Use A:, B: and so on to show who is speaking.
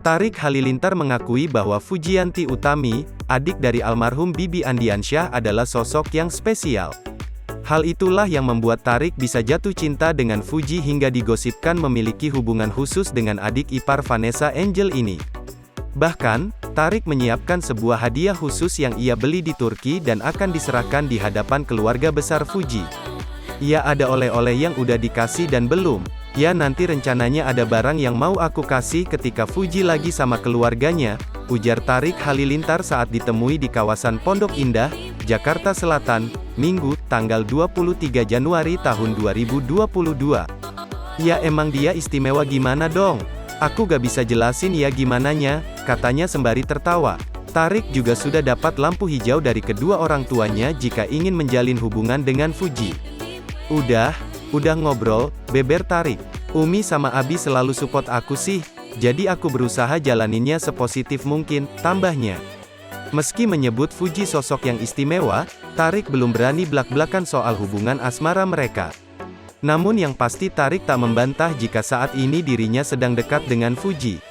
A: Tarik Halilintar mengakui bahwa Fujianti Utami, adik dari almarhum Bibi Andiansyah adalah sosok yang spesial. Hal itulah yang membuat Tarik bisa jatuh cinta dengan Fuji hingga digosipkan memiliki hubungan khusus dengan adik ipar Vanessa Angel ini. Bahkan, Tarik menyiapkan sebuah hadiah khusus yang ia beli di Turki dan akan diserahkan di hadapan keluarga besar Fuji. Ya, ada oleh-oleh yang udah dikasih dan belum. Ya, nanti rencananya ada barang yang mau aku kasih ketika Fuji lagi sama keluarganya, ujar Tarik Halilintar saat ditemui di kawasan Pondok Indah, Jakarta Selatan, Minggu, tanggal 23 Januari tahun 2022. Ya emang dia istimewa gimana dong? Aku gak bisa jelasin ya gimananya, katanya sembari tertawa. Tarik juga sudah dapat lampu hijau dari kedua orang tuanya jika ingin menjalin hubungan dengan Fuji. Udah ngobrol, beber Tarik. Umi sama Abi selalu support aku sih, jadi aku berusaha jalaninnya sepositif mungkin, tambahnya. Meski menyebut Fuji sosok yang istimewa, Tarik belum berani blak-blakan soal hubungan asmara mereka. Namun yang pasti Tarik tak membantah jika saat ini dirinya sedang dekat dengan Fuji.